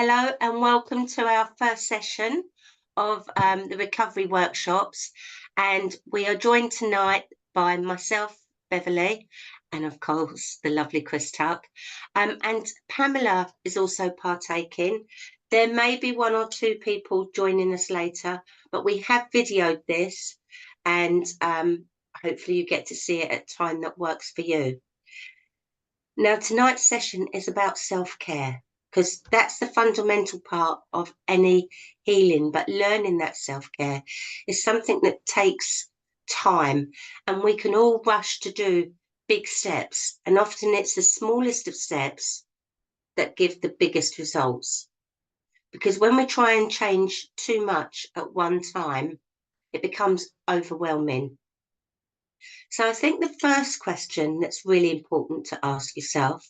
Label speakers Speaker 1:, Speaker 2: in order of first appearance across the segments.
Speaker 1: Hello and welcome to our first session of the recovery workshops, and we are joined tonight by myself, Beverley, and of course the lovely Chris Tuck, and Pamela is also partaking. There may be one or two people joining us later, but we have videoed this, and hopefully you get to see it at a time that works for you. Now, tonight's session is about self-care, because that's the fundamental part of any healing, but learning that self-care is something that takes time, and we can all rush to do big steps, and often it's the smallest of steps that give the biggest results. Because when we try and change too much at one time, it becomes overwhelming. So I think the first question that's really important to ask yourself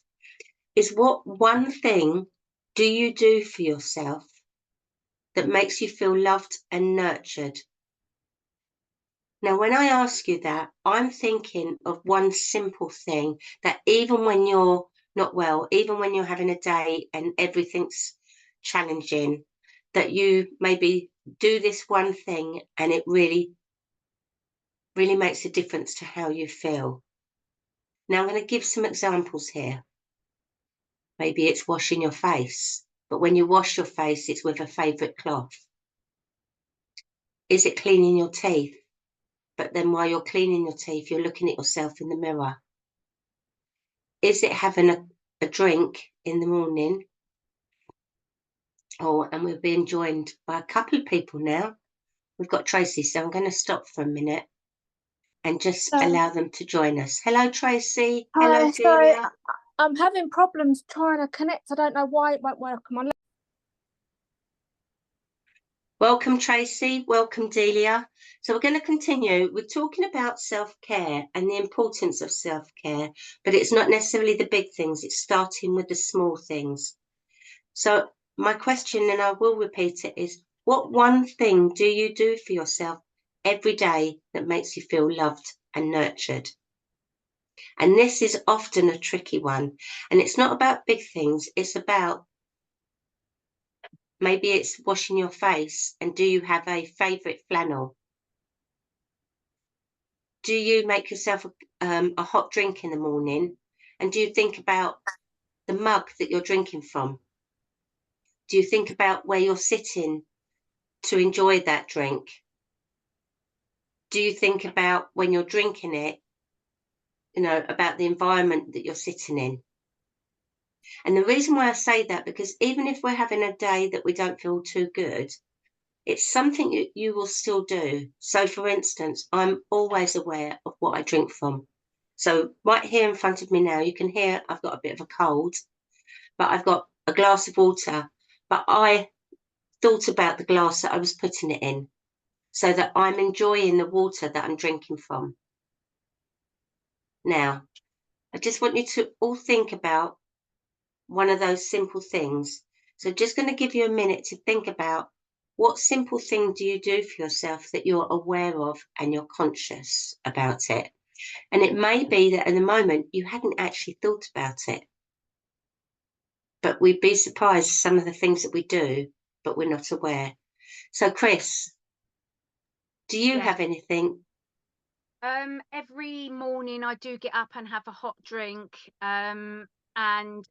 Speaker 1: is, what one thing do you do for yourself that makes you feel loved and nurtured? Now, when I ask you that, I'm thinking of one simple thing that even when you're not well, even when you're having a day and everything's challenging, that you maybe do this one thing and it really makes a difference to how you feel. Now, I'm going to give some examples here. Maybe it's washing your face, but when you wash your face, it's with a favourite cloth. Is it cleaning your teeth? But then while you're cleaning your teeth, you're looking at yourself in the mirror. Is it having a drink in the morning? Oh, and we're being joined by a couple of people now. We've got Tracy, so I'm going to stop for a minute and just allow them to join us. Hello, Tracy. Hello,
Speaker 2: sorry.
Speaker 1: Delia.
Speaker 2: I'm having problems trying to connect. I don't know why it won't work.
Speaker 1: Welcome, Tracy. Welcome, Delia. So we're going to continue. We're talking about self-care and the importance of self-care, but it's not necessarily the big things. It's starting with the small things. So my question, and I will repeat it, is, what one thing do you do for yourself every day that makes you feel loved and nurtured? And this is often a tricky one. And it's not about big things. It's about, maybe it's washing your face. And do you have a favourite flannel? Do you make yourself a hot drink in the morning? And do you think about the mug that you're drinking from? Do you think about where you're sitting to enjoy that drink? Do you think about when you're drinking it, about the environment that you're sitting in? And the reason why I say that, because even if we're having a day that we don't feel too good, it's something you will still do. So, for instance, I'm always aware of what I drink from. So right here in front of me now, you can hear I've got a bit of a cold, but I've got a glass of water. But I thought about the glass that I was putting it in, so that I'm enjoying the water that I'm drinking from. Now, I just want you to all think about one of those simple things. So just going to give you a minute to think about, what simple thing do you do for yourself that you're aware of and you're conscious about it? And it may be that at the moment you hadn't actually thought about it, but we'd be surprised some of the things that we do, but we're not aware. So Chris, do you have anything?
Speaker 3: Every morning I do get up and have a hot drink, and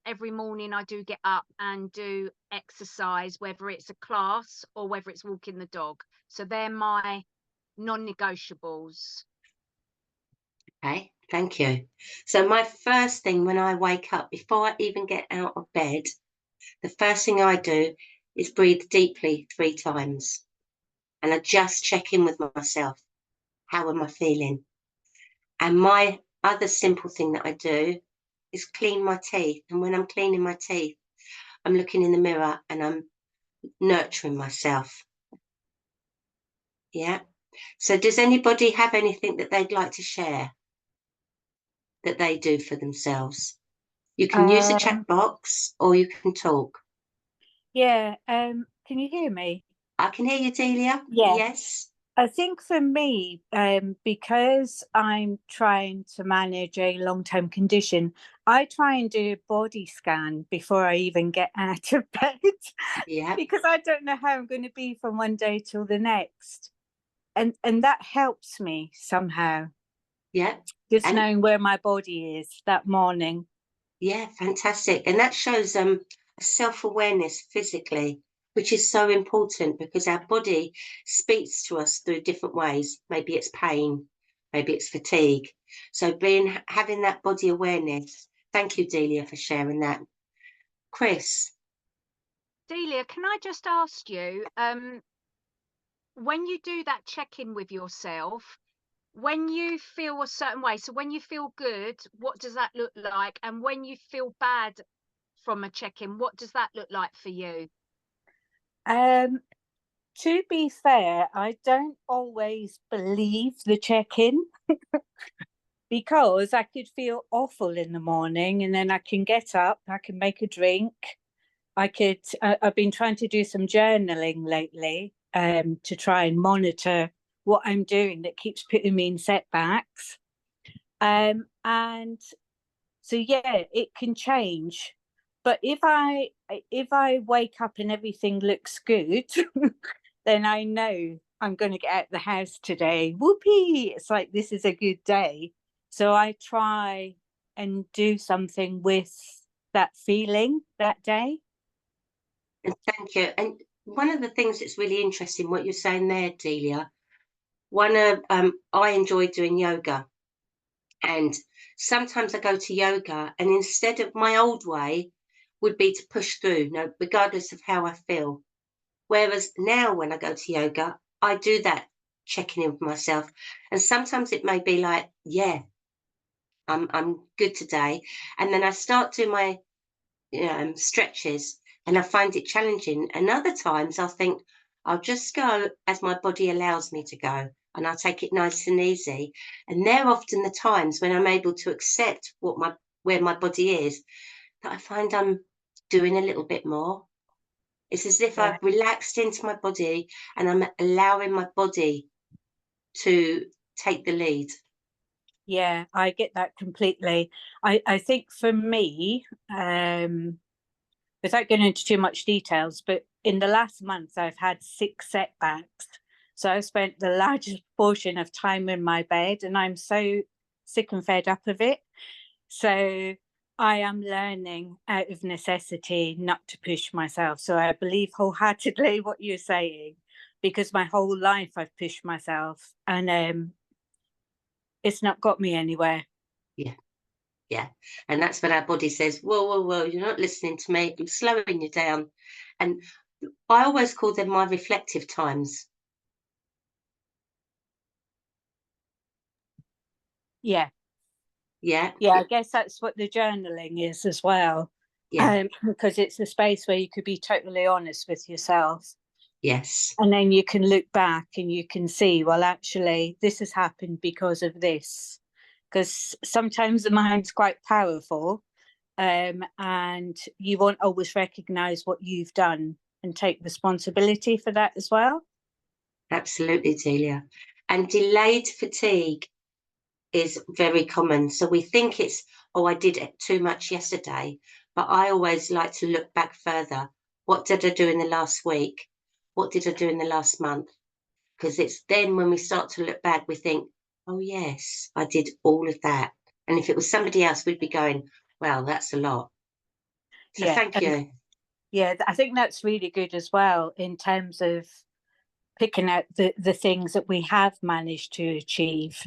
Speaker 3: every morning I do get up and do exercise, whether it's a class or whether it's walking the dog. So they're my non-negotiables.
Speaker 1: Okay, thank you. So my first thing when I wake up, before I even get out of bed, the first thing I do is breathe deeply 3 times. And I just check in with myself. How am I feeling? And my other simple thing that I do is clean my teeth. And when I'm cleaning my teeth, I'm looking in the mirror and I'm nurturing myself. Yeah. So does anybody have anything that they'd like to share that they do for themselves? You can use the chat box or you can talk.
Speaker 4: Yeah. Can you hear me?
Speaker 1: I can hear you, Delia.
Speaker 4: Yeah.
Speaker 1: Yes.
Speaker 4: I think for me, because I'm trying to manage a long-term condition, I try and do a body scan before I even get out of bed
Speaker 1: Yeah,
Speaker 4: because I don't know how I'm going to be from one day till the next. And that helps me somehow,
Speaker 1: yeah.
Speaker 4: just
Speaker 1: And
Speaker 4: knowing where my body is that morning.
Speaker 1: yeah, fantastic. And that shows a self-awareness physically, which is so important because our body speaks to us through different ways. Maybe it's pain, maybe it's fatigue. So having that body awareness. Thank you, Delia, for sharing that. Chris,
Speaker 3: Delia, can I just ask you, when you do that check-in with yourself, when you feel a certain way, so when you feel good, what does that look like? And when you feel bad from a check-in, what does that look like for you?
Speaker 4: To be fair, I don't always believe the check-in because I could feel awful in the morning and then I can get up, I can make a drink. I've been trying to do some journaling lately to try and monitor what I'm doing that keeps putting me in setbacks. And so, yeah, it can change. But if I wake up and everything looks good, then I know I'm going to get out of the house today. Whoopee! It's like this is a good day. So I try and do something with that feeling that day.
Speaker 1: and thank you. And one of the things that's really interesting, what you're saying there, Delia, I enjoy doing yoga. And sometimes I go to yoga, and instead of my old way would be to push through, no, regardless of how I feel. Whereas now when I go to yoga, I do that checking in with myself. And sometimes it may be like, yeah, I'm good today. And then I start doing my stretches and I find it challenging. And other times I'll think, I'll just go as my body allows me to go and I'll take it nice and easy. And they're often the times when I'm able to accept where my body is that I find I'm doing a little bit more. It's as if
Speaker 4: Yeah.
Speaker 1: I've relaxed into my body and I'm allowing my body to take the lead.
Speaker 4: Yeah, I get that completely. I think for me, without going into too much details, but in the last month, I've had 6 setbacks. So I've spent the largest portion of time in my bed and I'm so sick and fed up of it. So I am learning out of necessity not to push myself. So I believe wholeheartedly what you're saying, because my whole life I've pushed myself and it's not got me anywhere.
Speaker 1: Yeah. Yeah. And that's when our body says, whoa, whoa, whoa, you're not listening to me. I'm slowing you down. And I always call them my reflective times.
Speaker 4: Yeah.
Speaker 1: Yeah.
Speaker 4: Yeah, I guess that's what the journaling is as well.
Speaker 1: Yeah.
Speaker 4: Because it's a space where you could be totally honest with yourself.
Speaker 1: Yes.
Speaker 4: And then you can look back and you can see, well, actually, this has happened because of this. Because sometimes the mind's quite powerful and you won't always recognize what you've done and take responsibility for that as well.
Speaker 1: Absolutely, Delia. And delayed fatigue is very common. So we think it's, oh, I did it too much yesterday. But I always like to look back further. What did I do in the last week? What did I do in the last month? Because it's then when we start to look back, we think, oh, yes, I did all of that. And if it was somebody else, we'd be going, well, that's a lot. So
Speaker 4: Yeah.
Speaker 1: thank you.
Speaker 4: Yeah, I think that's really good as well in terms of picking out the things that we have managed to achieve.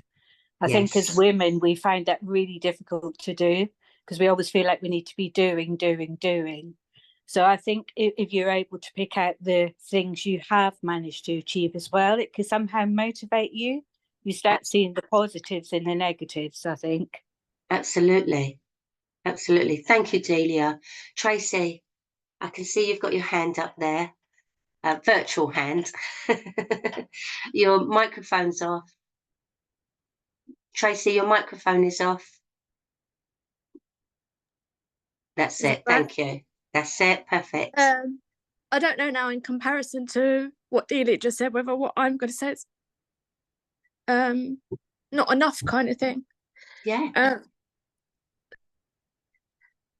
Speaker 4: I think as
Speaker 1: Yes,
Speaker 4: women, we find that really difficult to do because we always feel like we need to be doing. So I think if you're able to pick out the things you have managed to achieve as well, it can somehow motivate you. You start seeing the positives in the negatives, I think.
Speaker 1: absolutely. Absolutely. Thank you, Delia. Tracy, I can see you've got your hand up there, virtual hand. Your microphone's off. Tracy, your microphone is off. That's
Speaker 5: Is it
Speaker 1: it.
Speaker 5: right?
Speaker 1: Thank you. That's it. Perfect.
Speaker 5: I don't know now in comparison to what Delia just said, whether what I'm going to say is not enough kind of thing.
Speaker 1: Yeah.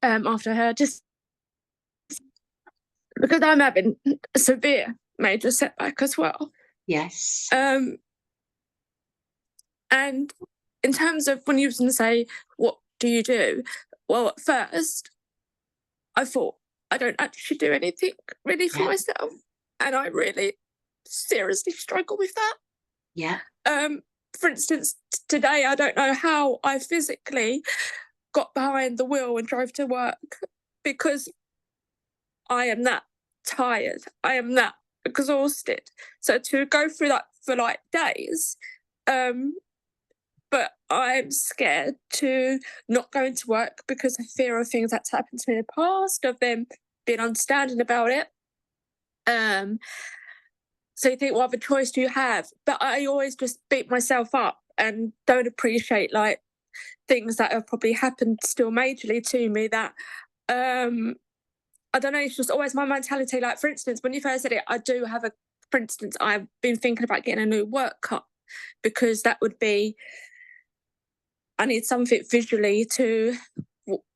Speaker 5: after her, just because I'm having a severe major setback as well.
Speaker 1: Yes.
Speaker 5: And in terms of when you was going to say, what do you do? Well, at first, I thought I don't actually do anything really for myself. And I really seriously struggle with that.
Speaker 1: Yeah.
Speaker 5: For instance, today, I don't know how I physically got behind the wheel and drove to work because I am that tired. I am that exhausted. So to go through that for like days, but I'm scared to not go into work because of fear of things that's happened to me in the past, of them being understanding about it. So you think, what other choice do you have? But I always just beat myself up and don't appreciate like things that have probably happened still majorly to me that I don't know, it's just always my mentality. Like, for instance, when you first said it, for instance, I've been thinking about getting a new work cut because that would be, I need something visually to,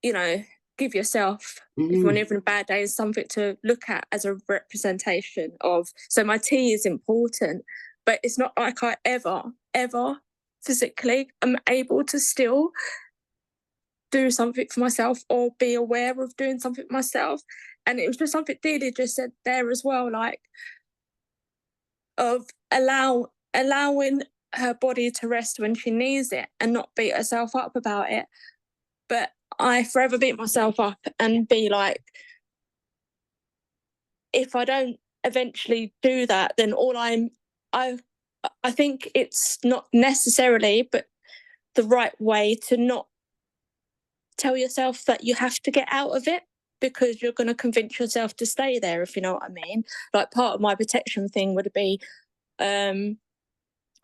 Speaker 5: you know, give yourself, if you're having a bad day, something to look at as a representation of. So my tea is important, but it's not like I ever physically am able to still do something for myself or be aware of doing something for myself. And it was just something Delia just said there as well, like of allowing her body to rest when she needs it and not beat herself up about it. But I forever beat myself up and be like, if I don't eventually do that, then I think it's not necessarily, but the right way to not tell yourself that you have to get out of it because you're going to convince yourself to stay there, if you know what I mean. Like, part of my protection thing would be I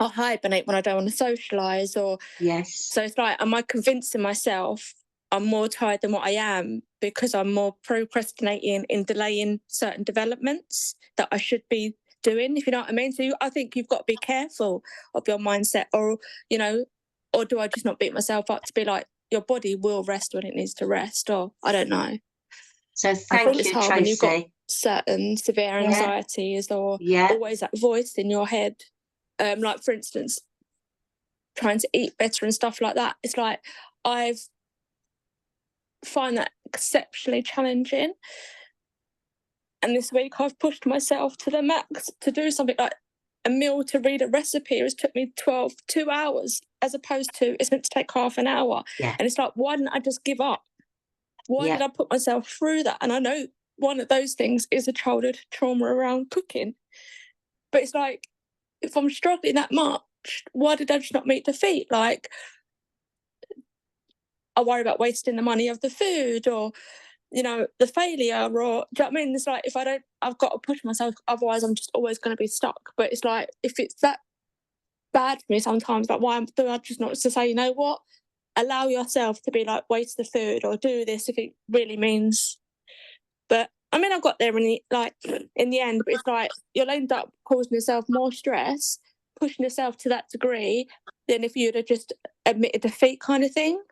Speaker 5: hibernate when I don't want to socialise, or so it's like, am I convincing myself I'm more tired than what I am because I'm more procrastinating in delaying certain developments that I should be doing, if you know what I mean? So I think you've got to be careful of your mindset, or, you know, or do I just not beat myself up to be like, your body will rest when it needs to rest, or I don't know.
Speaker 1: So thank you, Tracy.
Speaker 5: When you've got certain severe anxieties or always that voice in your head. Like, for instance, trying to eat better and stuff like that. It's like I find that exceptionally challenging. And this week I've pushed myself to the max to do something like a meal, to read a recipe. It's took me 2 hours, as opposed to it's meant to take half an hour.
Speaker 1: Yeah.
Speaker 5: And it's like, why didn't I just give up? Why did I put myself through that? And I know one of those things is a childhood trauma around cooking. But it's like, if I'm struggling that much, why did I just not meet the feet? Like, I worry about wasting the money of the food, or, you know, the failure, or, do you know what I mean? It's like, if I don't, I've got to push myself, otherwise I'm just always going to be stuck. But it's like, if it's that bad for me sometimes, like, why do I just not to say, you know what, allow yourself to be like, waste the food or do this if it really means. But I mean, I got there in the end, but it's like, you'll end up causing yourself more stress, pushing yourself to that degree, than if you'd have just admitted defeat, kind of thing.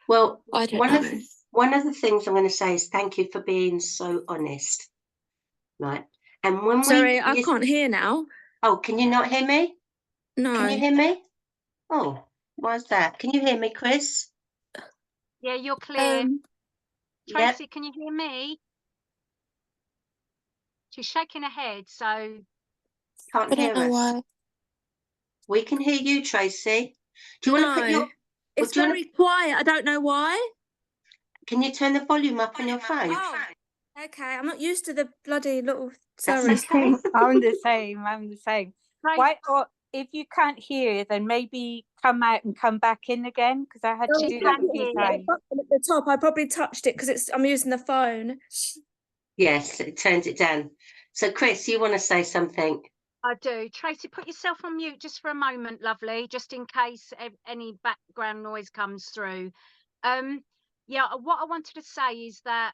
Speaker 1: Well,
Speaker 5: I don't know.
Speaker 1: One of the things I'm going to say is thank you for being so honest. Right. And when
Speaker 5: I can't hear now.
Speaker 1: Oh, can you not hear me?
Speaker 5: No.
Speaker 1: Can you hear me? Oh, why's that? Can you hear me, Chris?
Speaker 3: Yeah, you're clear. Tracy,
Speaker 1: Yep.
Speaker 3: can you hear me? She's shaking her head, so
Speaker 1: Can't hear us.
Speaker 5: Why.
Speaker 1: We can hear you, Tracy. Do you want to put your...
Speaker 5: It's very quiet. I don't know why.
Speaker 1: Can you turn the volume up on your phone?
Speaker 5: Oh, okay. I'm not used to the bloody little...
Speaker 1: That's
Speaker 5: Sorry.
Speaker 1: okay.
Speaker 4: I'm the same. Why, or if you can't hear, then maybe come out and come back in again, because I had to do that a few times.
Speaker 5: At the top, I probably touched it because I'm using the phone.
Speaker 1: Yes, it turns it down. So, Chris, you want to say something?
Speaker 3: I do. Tracy, put yourself on mute just for a moment, lovely, just in case any background noise comes through. Yeah, what I wanted to say is that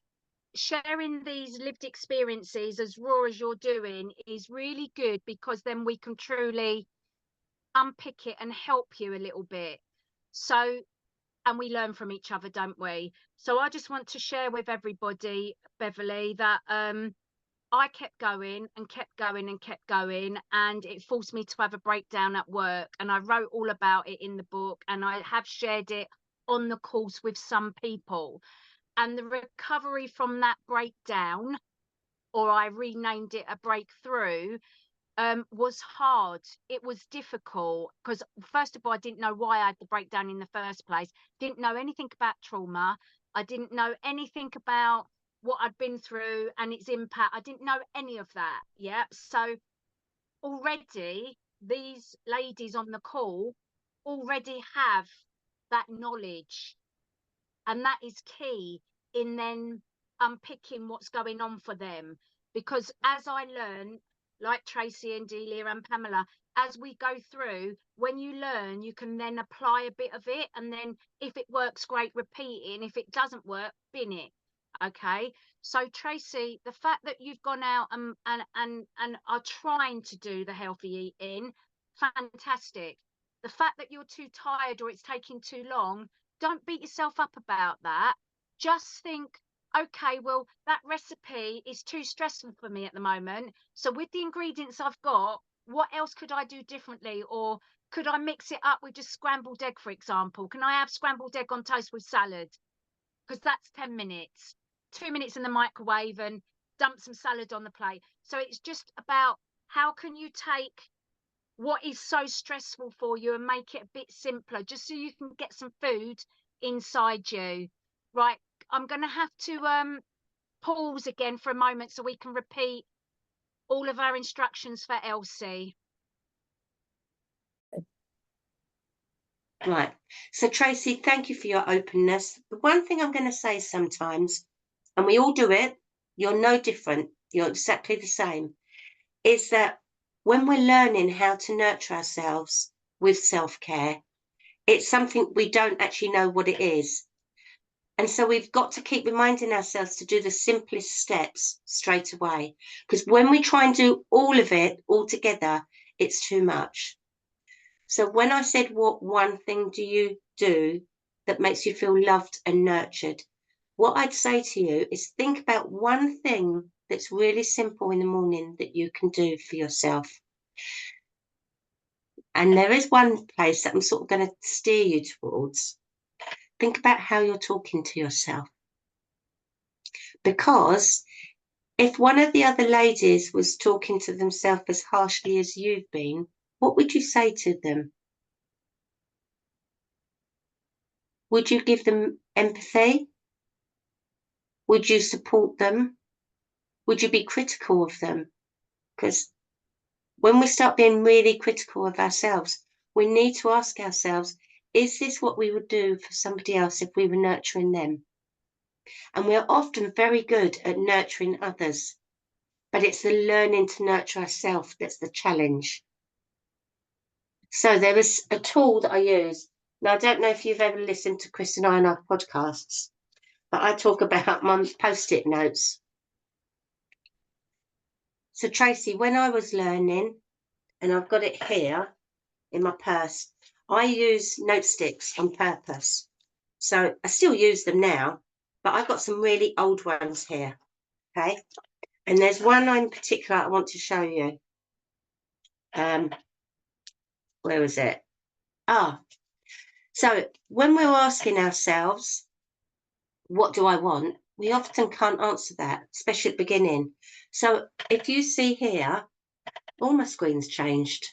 Speaker 3: sharing these lived experiences as raw as you're doing is really good, because then we can truly unpick it and help you a little bit. So and we learn from each other, don't we? So I just want to share with everybody, Beverley, that I kept going and kept going and kept going, and it forced me to have a breakdown at work, and I wrote all about it in the book, and I have shared it on the course with some people. And the recovery from that breakdown, or I renamed it a breakthrough, was hard. It was difficult because, first of all, I didn't know why I had the breakdown in the first place. Didn't know anything about trauma. I didn't know anything about what I'd been through and its impact. I didn't know any of that. Yeah. So already these ladies on the call already have that knowledge, and that is key in then unpicking what's going on for them. Because as I learn, like Tracy and Delia and Pamela, as we go through, when you learn, you can then apply a bit of it, and then if it works, great, repeat it, and if it doesn't work, bin it. Okay. So Tracy, the fact that you've gone out and are trying to do the healthy eating, fantastic. The fact that you're too tired or it's taking too long, don't beat yourself up about that. Just think, okay, well, that recipe is too stressful for me at the moment. So with the ingredients I've got, what else could I do differently? Or could I mix it up with just scrambled egg, for example? Can I have scrambled egg on toast with salad? Because that's 10 minutes, 2 minutes in the microwave, and dump some salad on the plate. So it's just about how can you take what is so stressful for you and make it a bit simpler, just so you can get some food inside you. Right, I'm going to have to pause again for a moment so we can repeat all of our instructions for Elsie.
Speaker 1: Right. So Tracy, thank you for your openness. The one thing I'm going to say sometimes, and we all do it, you're no different, you're exactly the same, is that when we're learning how to nurture ourselves with self-care, it's something we don't actually know what it is. And so we've got to keep reminding ourselves to do the simplest steps straight away. Because when we try and do all of it all together, it's too much. So when I said, what one thing do you do that makes you feel loved and nurtured? What I'd say to you is think about one thing that's really simple in the morning that you can do for yourself. And there is one place that I'm sort of going to steer you towards. Think about how you're talking to yourself. Because if one of the other ladies was talking to themselves as harshly as you've been, what would you say to them? Would you give them empathy? Would you support them? Would you be critical of them? Because when we start being really critical of ourselves, we need to ask ourselves, is this what we would do for somebody else if we were nurturing them? And we're often very good at nurturing others, but it's the learning to nurture ourselves that's the challenge. So there is a tool that I use. Now, I don't know if you've ever listened to Chris and I on our podcasts, but I talk about my post-it notes. So Tracy, when I was learning, and I've got it here in my purse, I use note sticks on purpose. So I still use them now, but I've got some really old ones here, okay? And there's one in particular I want to show you. Where is it? So when we're asking ourselves, what do I want? We often can't answer that, especially at the beginning. So if you see here, all my screen's changed.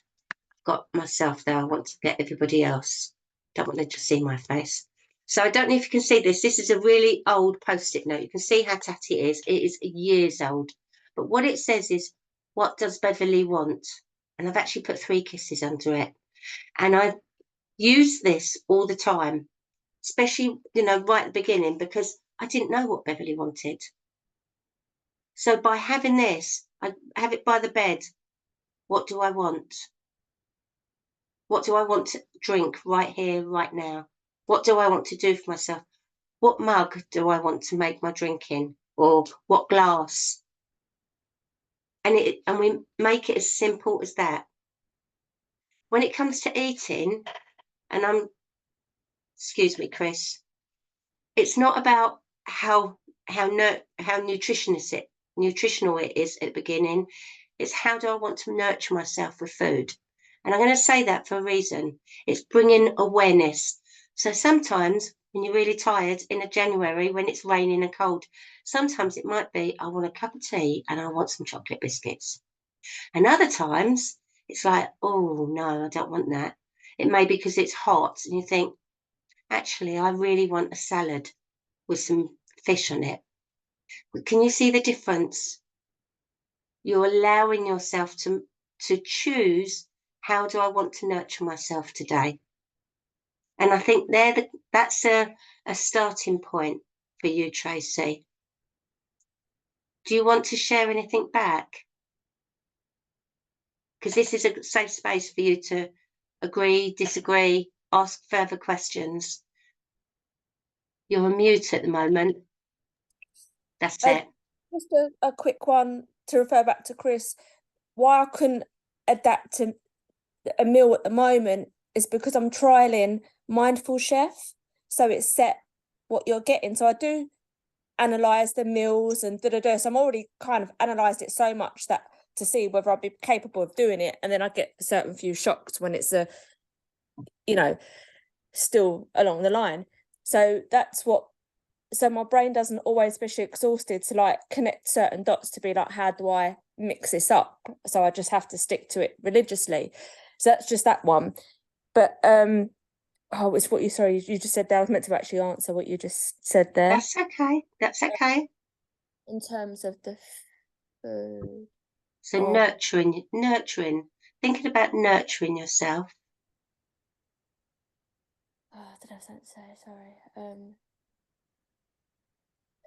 Speaker 1: Got myself there. I want to get everybody else. Don't want them to see my face. So I don't know if you can see this. This is a really old post-it note. You can see how tatty it is. It is years old. But what it says is, what does Beverley want? And I've actually put 3 kisses under it. And I use this all the time, especially, right at the beginning, because I didn't know what Beverley wanted. So by having this, I have it by the bed. What do I want? What do I want to drink right here, right now? What do I want to do for myself? What mug do I want to make my drink in? Or what glass? And we make it as simple as that. When it comes to eating, and I'm excuse me, Chris, it's not about how nutritional it is at the beginning. It's how do I want to nurture myself with food? And I'm going to say that for a reason. It's bringing awareness. So sometimes when you're really tired in a January, when it's raining and cold, sometimes it might be, I want a cup of tea and I want some chocolate biscuits. And other times it's like, oh no, I don't want that. It may be because it's hot and you think, actually, I really want a salad with some fish on it. Can you see the difference? You're allowing yourself to choose, how do I want to nurture myself today? And I think that's a starting point for you, Tracy. Do you want to share anything back? Because this is a safe space for you to agree, disagree, ask further questions. You're on mute at the moment. That's it.
Speaker 5: Just a quick one to refer back to Chris. Why I couldn't adapt to a meal at the moment is because I'm trialing Mindful Chef. So it's set what you're getting. So I do analyse the meals and So I'm already kind of analysed it so much that to see whether I'll be capable of doing it. And then I get a certain few shocks when it's still along the line. So that's what, so my brain doesn't always, especially exhausted, to like connect certain dots to be like, how do I mix this up? So I just have to stick to it religiously. So that's just that one. But it's what you just said there. I was meant to actually answer what you just said there.
Speaker 1: That's okay. That's okay.
Speaker 5: In terms of the food.
Speaker 1: So nurturing, thinking about nurturing yourself.
Speaker 5: Did I have something to say? Sorry.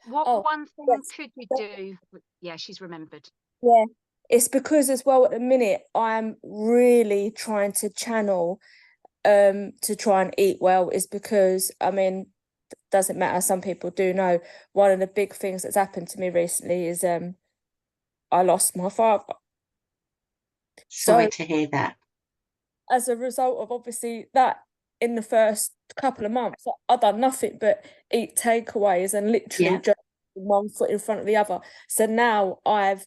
Speaker 3: What one thing could you do? Yeah, she's remembered.
Speaker 5: Yeah, it's because as well at the minute I'm really trying to channel to try and eat well. Is because, I mean, doesn't matter, some people do know, one of the big things that's happened to me recently is I lost my father.
Speaker 1: Sorry to hear that.
Speaker 5: As a result of obviously that, in the first couple of months, I've done nothing but eat takeaways and literally just one foot in front of the other. So now I've,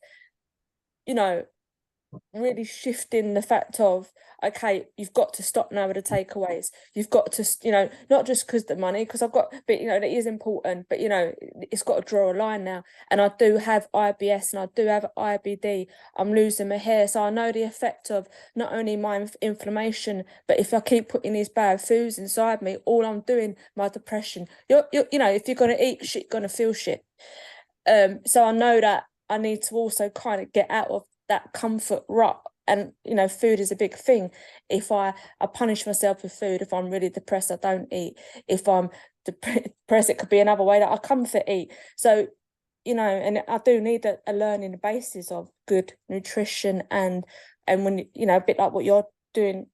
Speaker 5: really shifting the fact of, okay, you've got to stop now with the takeaways. You've got to, not just because the money, because I've got, but that is important, but it's got to draw a line now. And I do have IBS and I do have IBD. I'm losing my hair, so I know the effect of not only my inflammation, but if I keep putting these bad foods inside me, all I'm doing, my depression. If you're gonna eat shit, you're gonna feel shit. So I know that I need to also kind of get out of that comfort rut, and food is a big thing. If I punish myself with food, if I'm really depressed, I don't eat. If I'm depressed, it could be another way that I comfort eat. So and I do need a learning basis of good nutrition, and when a bit like what you're doing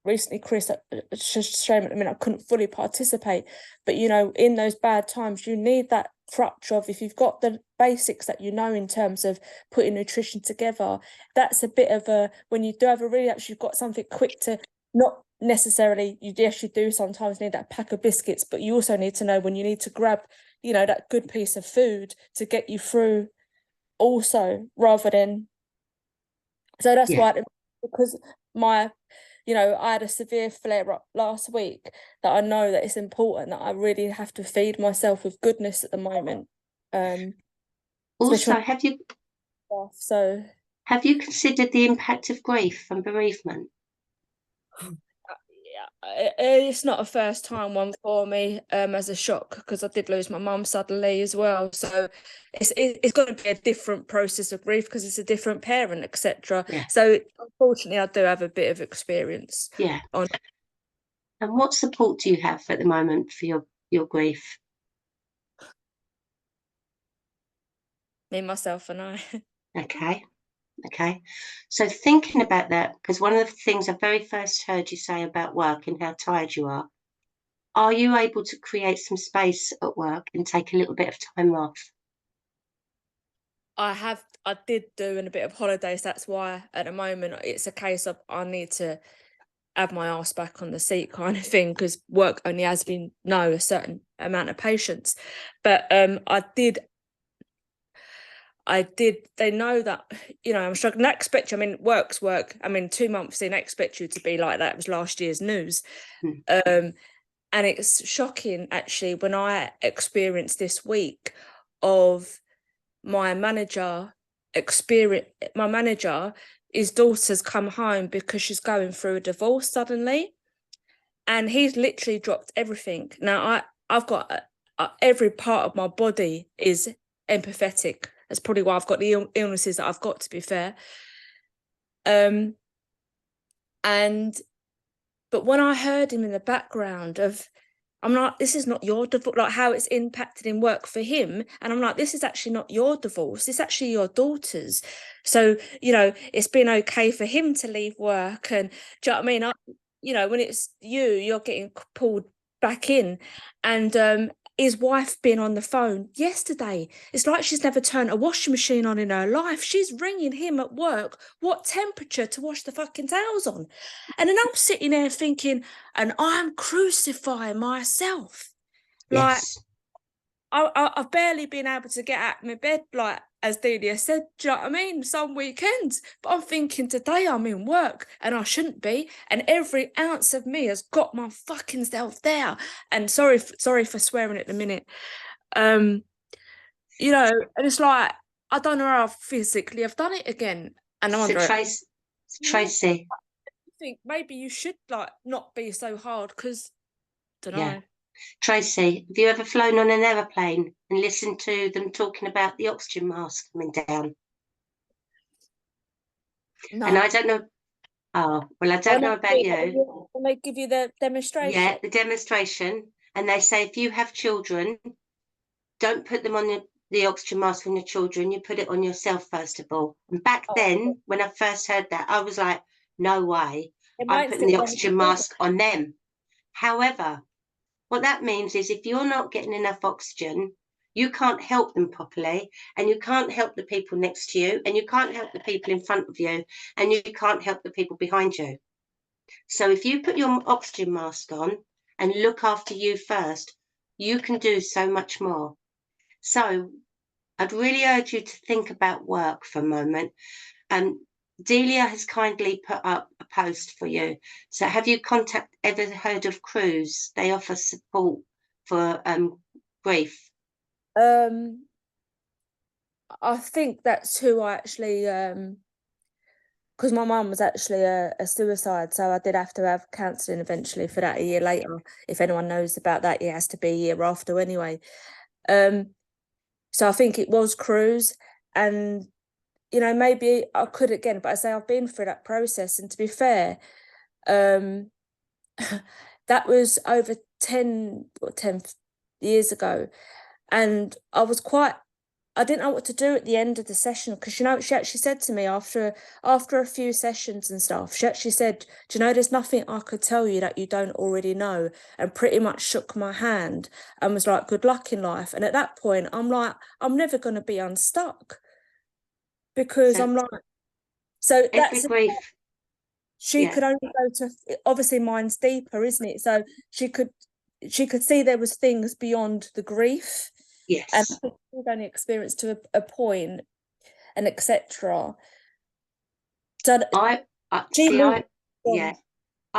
Speaker 5: recently, Chris, it's just a shame at the minute I couldn't fully participate, but in those bad times you need that crutch of, if you've got the basics that in terms of putting nutrition together, that's a bit of a, when you do have a really actually got something quick to, not necessarily, you do sometimes need that pack of biscuits, but you also need to know when you need to grab that good piece of food to get you through also, rather than, so that's why, because I had a severe flare-up last week, that I know that it's important that I really have to feed myself with goodness at the moment.
Speaker 1: Also, have you considered the impact of grief and bereavement?
Speaker 5: It's not a first time one for me as a shock, because I did lose my mum suddenly as well, so it's going to be a different process of grief because it's a different parent, etc. So unfortunately I do have a bit of experience on.
Speaker 1: And what support do you have at the moment for your grief?
Speaker 5: Me, myself and I.
Speaker 1: Okay. So thinking about that, because one of the things I very first heard you say about work and how tired you are you able to create some space at work and take a little bit of time off?
Speaker 5: I did do a bit of holidays. That's why at the moment it's a case of I need to have my ass back on the seat kind of thing, because work only has been a certain amount of patience. But I did, they know that, you know, I'm struggling. I expect you, I mean, work's work. I mean, 2 months in, I expect you to be like that. It was last year's news. And it's shocking, actually, when I experienced this week of my manager, his daughter's come home because she's going through a divorce suddenly. And he's literally dropped everything. Now, I've got every part of my body is empathetic. That's probably why I've got the illnesses that I've got, to be fair. But when I heard him in the background I'm like, this is not your divorce, like how it's impacted in work for him. And I'm like, this is actually not your divorce. It's actually your daughter's. So, you know, it's been okay for him to leave work. And do you know what I mean? You know, when it's you're getting pulled back in. And his wife been on the phone yesterday. It's like she's never turned a washing machine on in her life. She's ringing him at work what temperature to wash the fucking towels on. And then I'm sitting there thinking, and I'm crucifying myself.
Speaker 1: Yes.
Speaker 5: Like, I've barely been able to get out of my bed, like, as Delia said, do you know what I mean? Some weekends. But I'm thinking, today I'm in work and I shouldn't be. And every ounce of me has got my fucking self there. And sorry for swearing at the minute. You know, and it's like, I don't know how physically I've done it again. And I'm
Speaker 1: So Tracy.
Speaker 5: I think maybe you should, like, not be so hard, because, don't know.
Speaker 1: Yeah. Tracy, have you ever flown on an aeroplane and listened to them talking about the oxygen mask coming down?
Speaker 5: No.
Speaker 1: And I don't know. Oh, well, I don't know about you.
Speaker 5: When they give you the demonstration.
Speaker 1: Yeah, the demonstration. And they say, if you have children, don't put them on the oxygen mask on your children. You put it on yourself, first of all. And back then, when I first heard that, I was like, no way. I'm putting the oxygen mask on them. However, what that means is if you're not getting enough oxygen, you can't help them properly, and you can't help the people next to you, and you can't help the people in front of you, and you can't help the people behind you. So if you put your oxygen mask on and look after you first, you can do so much more. So I'd really urge you to think about work for a moment. Delia has kindly put up a post for you. So have you ever heard of Cruise? They offer support for grief.
Speaker 5: I think that's who I actually, because my mum was actually a suicide, so I did have to have counselling eventually for that a year later. If anyone knows about that, it has to be a year after anyway. So I think it was Cruise, and, you know, maybe I could again, but I say I've been through that process, and to be fair, that was over 10 years ago, and I didn't know what to do at the end of the session, because, you know, she actually said to me after a few sessions and stuff, she actually said, do you know, there's nothing I could tell you that you don't already know, and pretty much shook my hand and was like, good luck in life. And at that point, I'm like, I'm never going to be unstuck, because I'm like, so that's
Speaker 1: grief.
Speaker 5: She could only go to, obviously mine's deeper, isn't it? So she could see there was things beyond the grief.
Speaker 1: Yes.
Speaker 5: And we've only experienced to a point, and etc. So
Speaker 1: I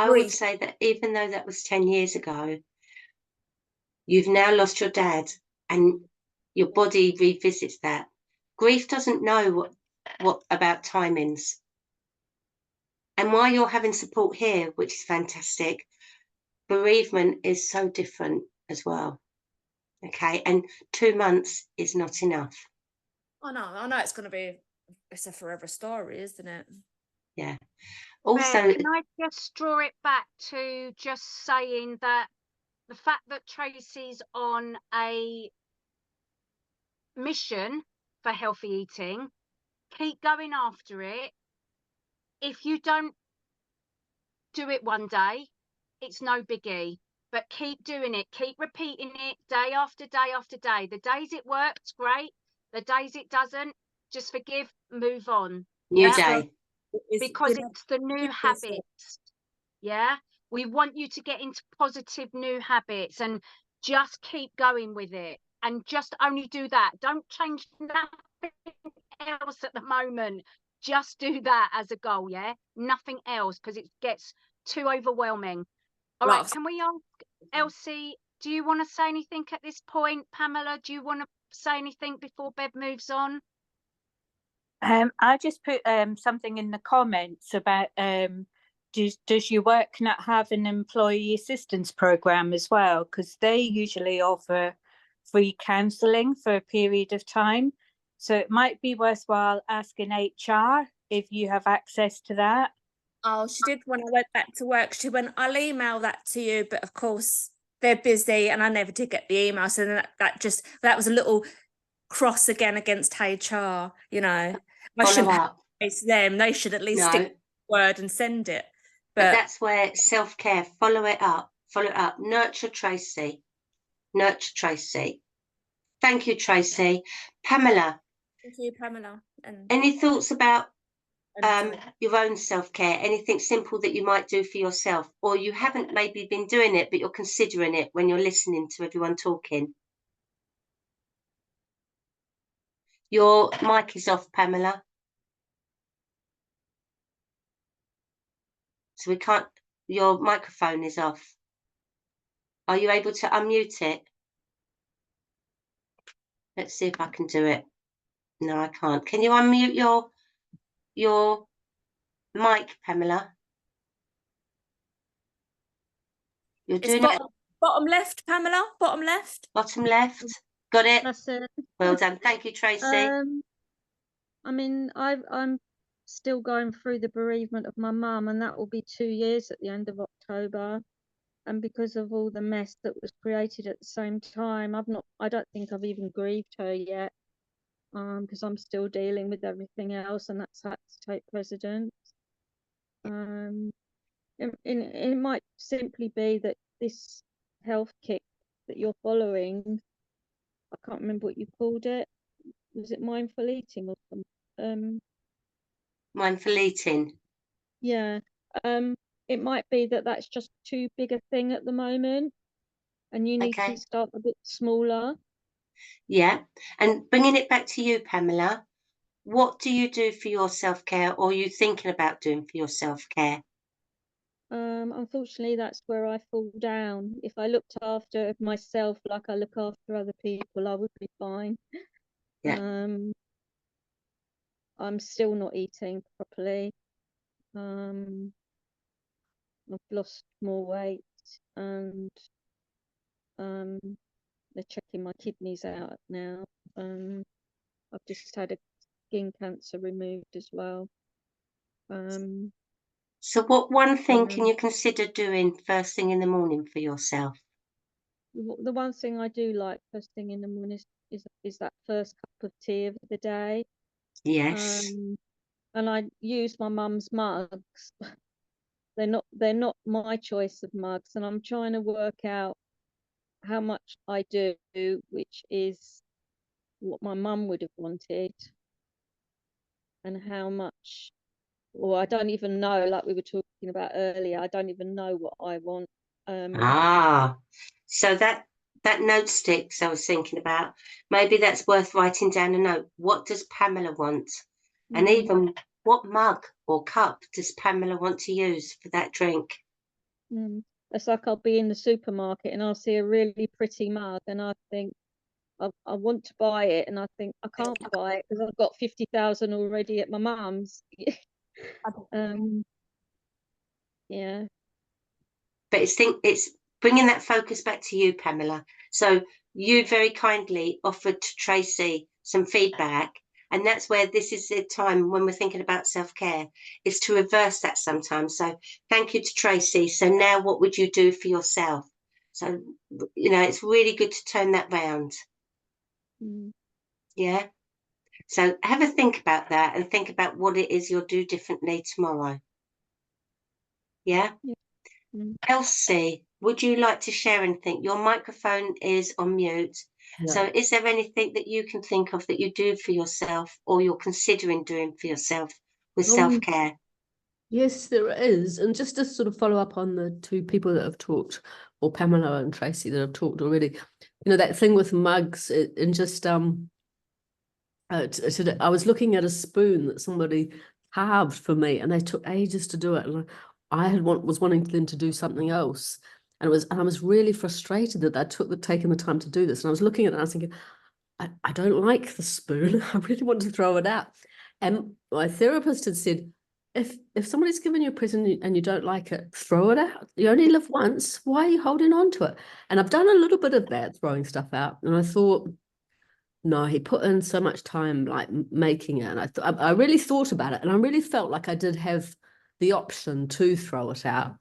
Speaker 1: would say that even though that was 10 years ago, you've now lost your dad, and your body revisits that. Grief doesn't know what about timings. And while you're having support here, which is fantastic, bereavement is so different as well. Okay, and 2 months is not enough.
Speaker 5: I know it's a forever story, isn't it?
Speaker 1: Yeah. Also,
Speaker 3: can I just draw it back to just saying that the fact that Tracy's on a mission for healthy eating, keep going after it. If you don't do it one day, it's no biggie. But keep doing it, keep repeating it day after day after day. The days it works, great. The days it doesn't, just forgive, move on.
Speaker 1: New day.
Speaker 3: Because it's the new habits. Yeah, we want you to get into positive new habits and just keep going with it, and just only do that. Don't change nothing else at the moment. Just do that as a goal. Yeah, nothing else, because it gets too overwhelming. All right,
Speaker 5: Lots.
Speaker 3: can we ask Elsie, do you want to say anything at this point? Pamela, do you want to say anything before Bev moves on?
Speaker 4: I just put something in the comments about does your work not have an employee assistance program as well? Because they usually offer free counselling for a period of time. So it might be worthwhile asking HR if you have access to that.
Speaker 5: Oh, she did when I went back to work. She went, I'll email that to you, but of course they're busy and I never did get the email. So then that was a little cross again against HR, you know. I
Speaker 1: Follow
Speaker 5: shouldn't have
Speaker 1: up.
Speaker 5: to face them. They should at least stick
Speaker 1: No,
Speaker 5: to the word and send it.
Speaker 1: but
Speaker 5: But
Speaker 1: that's where self-care, follow it up, nurture Tracy, nurture Tracy. Thank you, Tracy. Pamela,
Speaker 5: thank you, Pamela. And
Speaker 1: any thoughts about
Speaker 5: and
Speaker 1: your own self-care? Anything simple that you might do for yourself, or you haven't maybe been doing it, but you're considering it when you're listening to everyone talking? Your mic is off, Pamela. So we can't, your microphone is off. Are you able to unmute it? Let's see if I can do it. No, I can't. Can you unmute your mic, Pamela? You're
Speaker 5: it's
Speaker 1: doing it
Speaker 5: bottom left, Pamela. Bottom left.
Speaker 1: bottom left. Got it?
Speaker 2: That's it.
Speaker 1: Well done. Thank you, Tracy.
Speaker 2: I mean, I'm still going through the bereavement of my mum, and that will be 2 years at the end of October. And because of all the mess that was created at the same time, I don't think I've even grieved her yet, because I'm still dealing with everything else, and that's had to take precedence. It might simply be that this health kick that you're following, I can't remember what you called it. Was it mindful eating or something?
Speaker 1: Mindful eating.
Speaker 2: Yeah. It might be that that's just too big a thing at the moment, and you need
Speaker 1: Okay.
Speaker 2: to start a bit smaller.
Speaker 1: Yeah. And bringing it back to you, Pamela, what do you do for your self-care, or are you thinking about doing for your self-care?
Speaker 2: Unfortunately, that's where I fall down. If I looked after myself like I look after other people, I would be fine.
Speaker 1: Yeah.
Speaker 2: I'm still not eating properly. I've lost more weight, and they're checking my kidneys out now. I've just had a skin cancer removed as well.
Speaker 1: So what one thing can you consider doing first thing in the morning for yourself?
Speaker 2: The one thing I do like first thing in the morning is that first cup of tea of the day.
Speaker 1: Yes.
Speaker 2: And I use my mum's mugs. They're not my choice of mugs, and I'm trying to work out how much I do, which is what my mum would have wanted, and how much, or I don't even know, like we were talking about earlier, I don't even know what I want.
Speaker 1: So that note sticks I was thinking about. Maybe that's worth writing down a note. What does Pamela want? And even what mug or cup does Pamela want to use for that drink?
Speaker 2: It's like I'll be in the supermarket and I'll see a really pretty mug, and I think I want to buy it, and I think I can't buy it because I've got 50,000 already at my mum's. Yeah.
Speaker 1: But it's bringing that focus back to you, Pamela. So you very kindly offered to Tracy some feedback, and that's where this is the time when we're thinking about self-care, is to reverse that sometimes. So thank you to Tracy. So now what would you do for yourself? So, you know, it's really good to turn that round. Yeah. So have a think about that and think about what it is you'll do differently tomorrow. Yeah. Elsie, would you like to share anything? Your microphone is on mute. Yeah. So is there anything that you can think of that you do for yourself or you're considering doing for yourself with self-care?
Speaker 6: Yes, there is. And just to sort of follow up on the two people that have talked, or Pamela and Tracy that have talked already, that thing with mugs, and just I was looking at a spoon that somebody carved for me, and they took ages to do it, and I was wanting them to do something else, and I was really frustrated that they taken the time to do this, and I was looking at it and I was thinking, I don't like the spoon. I really want to throw it out. And my therapist had said, if somebody's given you a present and you don't like it, throw it out. You only live once. Why are you holding on to it? And I've done a little bit of that, throwing stuff out. And I thought, no, he put in so much time like making it. And I really thought about it, and I really felt like I did have the option to throw it out.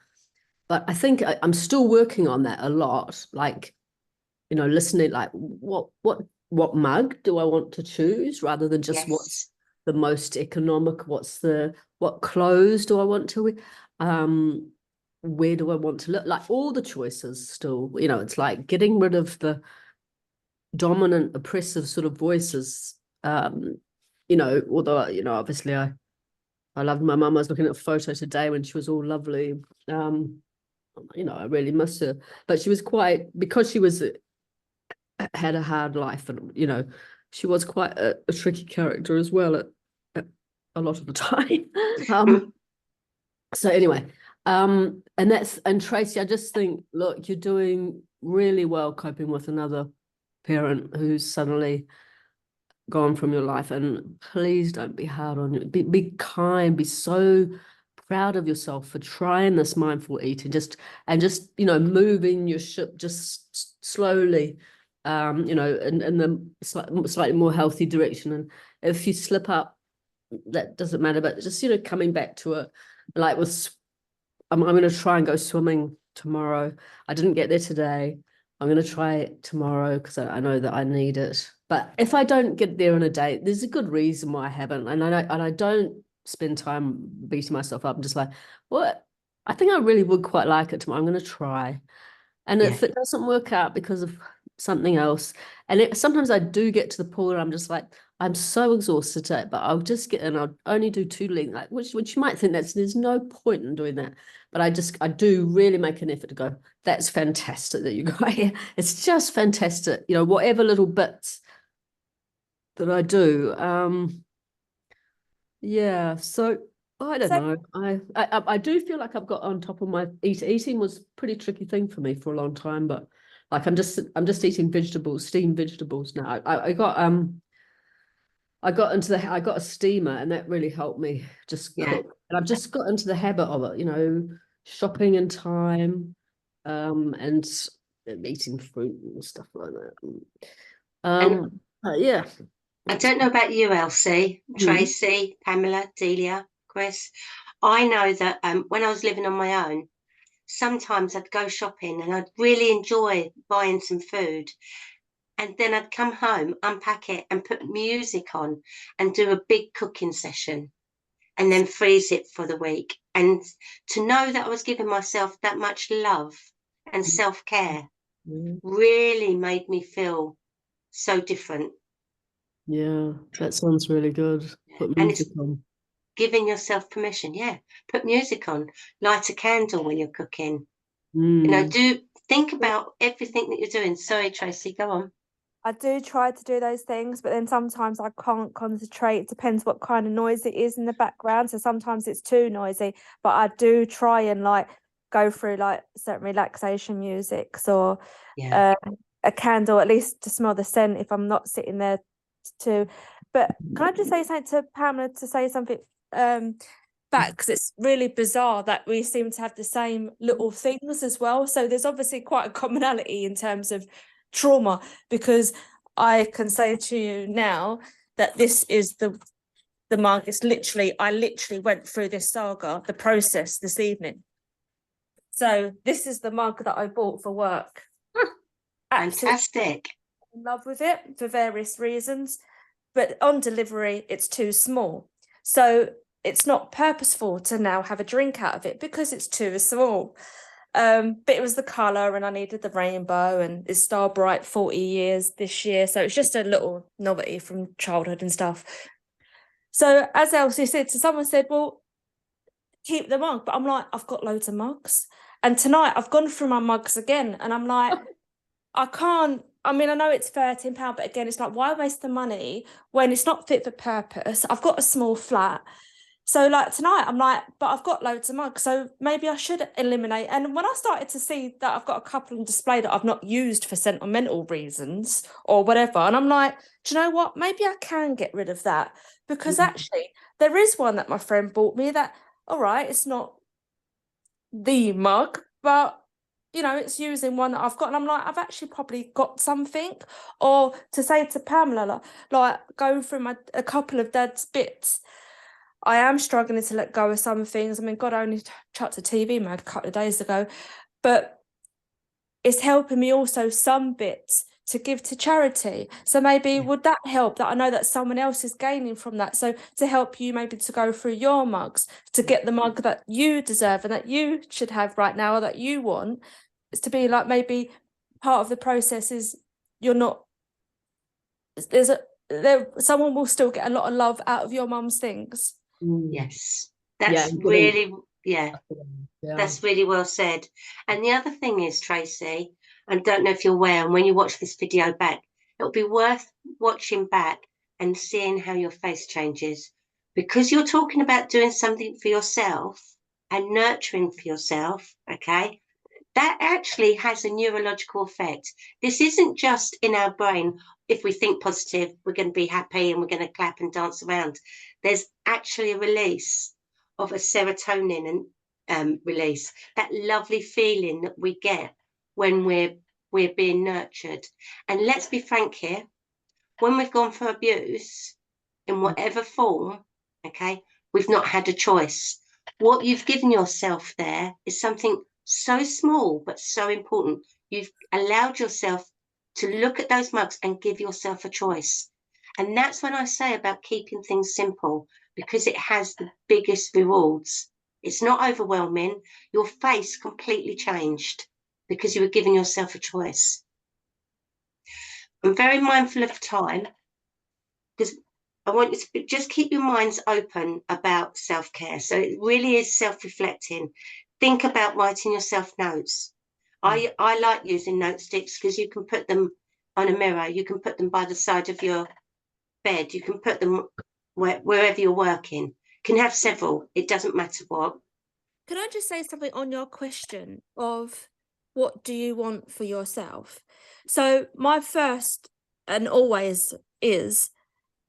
Speaker 6: But I think I'm still working on that a lot. Like, listening, like what mug do I want to choose, rather than just what's the most economic, what clothes do I want to wear, where do I want to look, like all the choices still, it's like getting rid of the dominant oppressive sort of voices, although, obviously I loved my mum. I was looking at a photo today when she was all lovely. I really miss her, but she was because she had a hard life, and she was quite a tricky character as well at a lot of the time. So anyway, and Tracy, I just think, look, you're doing really well coping with another parent who's suddenly gone from your life, and please don't be hard on you. Be kind, be so proud of yourself for trying this mindful eating, just moving your ship just slowly, in the slightly more healthy direction. And if you slip up, that doesn't matter, but just coming back to it, like I'm going to try and go swimming tomorrow. I didn't get there today. I'm going to try it tomorrow because I know that I need it. But if I don't get there in a day, there's a good reason why I haven't, and I don't spend time beating myself up. I'm just like, well, I think I really would quite like it tomorrow. I'm going to try. And if it doesn't work out because of something else, and sometimes I do get to the point where I'm just like, I'm so exhausted today, but I'll just get in. I'll only do 2 legs, like which you might think there's no point in doing that, but I do really make an effort to go, that's fantastic that you got here. It's just fantastic, whatever little bits that I do. Yeah, so I don't know. I do feel like I've got on top of my eating was a pretty tricky thing for me for a long time, but like I'm just eating vegetables, steamed vegetables now. I got a steamer, and that really helped me just cook. And I've just got into the habit of it, shopping in time, and eating fruit and stuff like that. Yeah.
Speaker 1: I don't know about you, Elsie, Tracy, Pamela, Delia, Chris. I know that when I was living on my own, sometimes I'd go shopping and I'd really enjoy buying some food. And then I'd come home, unpack it, and put music on and do a big cooking session, and then freeze it for the week. And to know that I was giving myself that much love and self-care really made me feel so different.
Speaker 6: Yeah, that sounds really good. Put music on.
Speaker 1: Giving yourself permission, put music on, light a candle when you're cooking. Do think about everything that you're doing. Sorry, Tracy, go on.
Speaker 7: I do try to do those things, but then sometimes I can't concentrate. It depends what kind of noise it is in the background. So sometimes it's too noisy, but I do try and go through certain relaxation musics or a candle, at least to smell the scent if I'm not sitting there to. But can I just say something to Pamela, to say something back, because it's really bizarre that we seem to have the same little things as well. So there's obviously quite a commonality in terms of trauma, because I can say to you now that this is the mug. I literally went through this saga, the process this evening. So this is the mug that I bought for work.
Speaker 1: Fantastic.
Speaker 7: In love with it for various reasons, but on delivery it's too small. So it's not purposeful to now have a drink out of it because it's too small. But it was the colour, and I needed the rainbow, and it's Star Bright 40 years this year. So it's just a little novelty from childhood and stuff. So as Elsie said, someone said, well, keep the mug. But I'm like, I've got loads of mugs. And tonight I've gone through my mugs again, and I'm like, I can't. I mean, I know it's £13, but again, it's like, why waste the money when it's not fit for purpose? I've got a small flat. So like tonight, I'm like, but I've got loads of mugs, so maybe I should eliminate. And when I started to see that I've got a couple on display that I've not used for sentimental reasons or whatever, and I'm like, do you know what? Maybe I can get rid of that, because actually there is one that my friend bought me that, all right, it's not the mug, but you know, it's using one that I've got, and I'm like, I've actually probably got something. Or to say to Pamela, like going through a couple of Dad's bits, I am struggling to let go of some things. I mean, God, I only chucked a TV mag a couple of days ago, but it's helping me also some bits to give to charity. So maybe would that help, that I know that someone else is gaining from that? So to help you maybe to go through your mugs, to get the mug that you deserve and that you should have right now, or that you want, is to be like, maybe part of the process is you're not, someone will still get a lot of love out of your mum's things.
Speaker 1: Yes, that's
Speaker 6: and
Speaker 1: really,
Speaker 6: yeah.
Speaker 1: that's really well said. And the other thing is, Tracy, I don't know if you're aware, and when you watch this video back, it'll be worth watching back and seeing how your face changes, because you're talking about doing something for yourself and nurturing for yourself, okay? That actually has a neurological effect. This isn't just in our brain. If we think positive, we're going to be happy and we're going to clap and dance around. There's actually a release of a serotonin and release, that lovely feeling that we get when we're being nurtured. And let's be frank here, when we've gone for abuse in whatever form, okay, we've not had a choice. What you've given yourself there is something so small but so important. You've allowed yourself to look at those mugs and give yourself a choice. And that's when I say about keeping things simple, because it has the biggest rewards. It's not overwhelming. Your face completely changed because you were giving yourself a choice. I'm very mindful of time, because I want you to just keep your minds open about self-care. So it really is self-reflecting. Think about writing yourself notes. I like using note sticks because you can put them on a mirror. You can put them by the side of your bed. You can put them wherever you're working. You can have several. It doesn't matter what.
Speaker 7: Can I just say something on your question of what do you want for yourself? So my first and always is,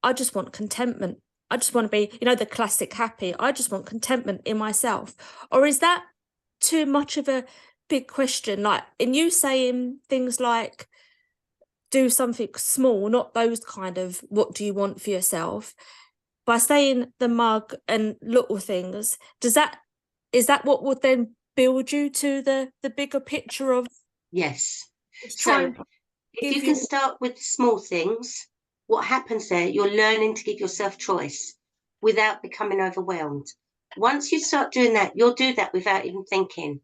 Speaker 7: I just want contentment. I just want to be, you know, the classic happy. I just want contentment in myself. Or is that too much of a big question? Like, in you saying things like, do something small, not those kind of what do you want for yourself, by saying the mug and little things, is that what would then build you to the bigger picture of?
Speaker 1: Yes. So if you can start with small things, what happens there, you're learning to give yourself choice without becoming overwhelmed. Once you start doing that, you'll do that without even thinking.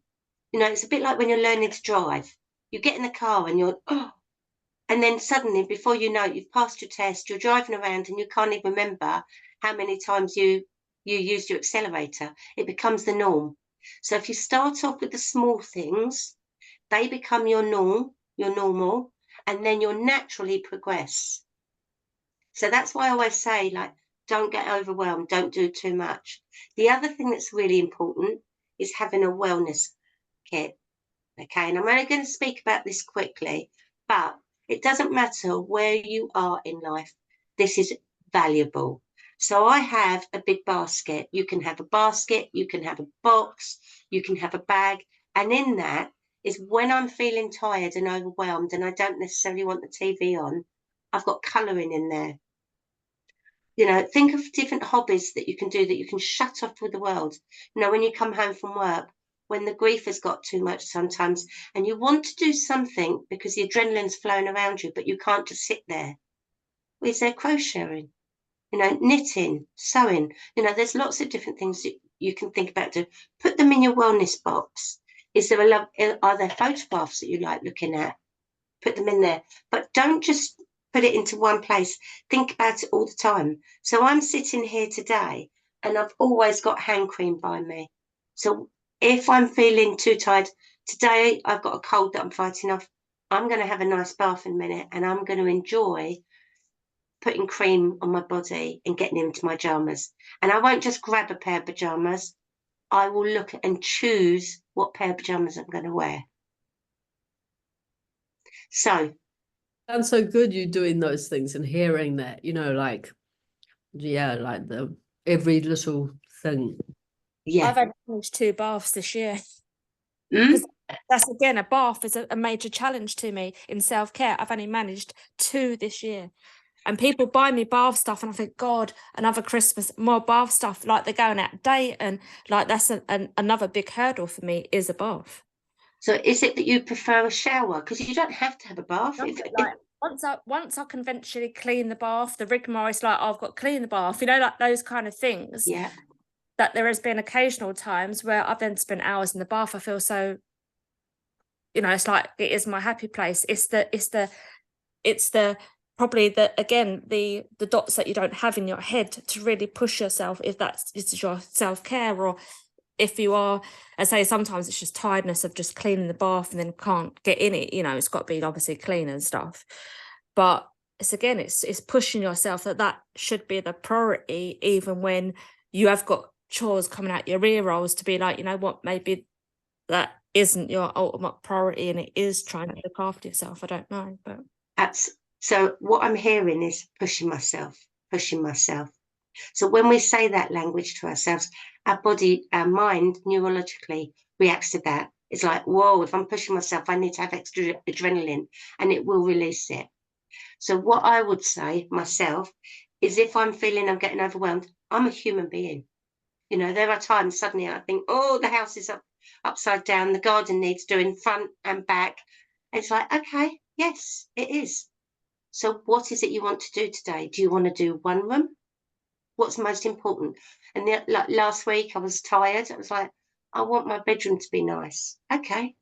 Speaker 1: You know, it's a bit like when you're learning to drive. You get in the car and you're, oh, and then suddenly, before you know it, you've passed your test, you're driving around and you can't even remember how many times you used your accelerator. It becomes the norm. So if you start off with the small things, they become your norm, your normal, and then you'll naturally progress. So that's why I always say, like, don't get overwhelmed, don't do too much. The other thing that's really important is having a wellness kit. Okay, and I'm only going to speak about this quickly, but it doesn't matter where you are in life. This is valuable. So I have a big basket. You can have a basket, you can have a box, you can have a bag. And in that is when I'm feeling tired and overwhelmed and I don't necessarily want the TV on, I've got colouring in there. You know, think of different hobbies that you can do, that you can shut off with the world. You know, when you come home from work, when the grief has got too much sometimes, and you want to do something because the adrenaline's flowing around you, but you can't just sit there. Well, is there crocheting? You know, knitting, sewing. You know, there's lots of different things that you can think about. To put them in your wellness box. Is there are there photographs that you like looking at? Put them in there, but don't just put it into one place. Think about it all the time. So I'm sitting here today and I've always got hand cream by me. So if I'm feeling too tired, today I've got a cold that I'm fighting off, I'm going to have a nice bath in a minute, and I'm going to enjoy putting cream on my body and getting into my pajamas. And I won't just grab a pair of pajamas. I will look and choose what pair of pajamas I'm going to wear. So
Speaker 6: Sounds so good you doing those things and hearing that, you know, like, yeah, like the every little thing.
Speaker 1: yeah.
Speaker 7: I've only managed 2 baths this year.
Speaker 1: Mm?
Speaker 7: That's again, a bath is a major challenge to me in self-care. I've only managed 2 this year. And people buy me bath stuff, and I think, God, another Christmas, more bath stuff. Like, they're going out of date, and like that's another big hurdle for me is a bath.
Speaker 1: So is it that you prefer a shower? Because you don't have to have a bath.
Speaker 7: No, like, once I can eventually clean the bath, the rigmarole is like, oh, I've got to clean the bath, you know, like those kind of things.
Speaker 1: Yeah.
Speaker 7: That there has been occasional times where I've then spent hours in the bath. I feel so, you know, it's like it is my happy place. It's the probably again the dots that you don't have in your head to really push yourself, if that's your self-care, or if you are, I say, sometimes it's just tiredness of just cleaning the bath and then can't get in it, you know, it's got to be obviously clean and stuff. But it's pushing yourself that should be the priority, even when you have got chores coming out your ear rolls, to be like, you know what, maybe that isn't your ultimate priority, and it is trying to look after yourself. I don't know, but
Speaker 1: so what I'm hearing is pushing myself. So when we say that language to ourselves, our body, our mind neurologically reacts to that. It's like, whoa, if I'm pushing myself, I need to have extra adrenaline, and it will release it. So what I would say myself is, if I'm feeling I'm getting overwhelmed, I'm a human being. You know, there are times suddenly I think, oh, the house is upside down, the garden needs doing front and back. And it's like, okay, yes, it is. So what is it you want to do today? Do you want to do one room? What's most important? And like last week, I was tired. I was like, I want my bedroom to be nice. Okay.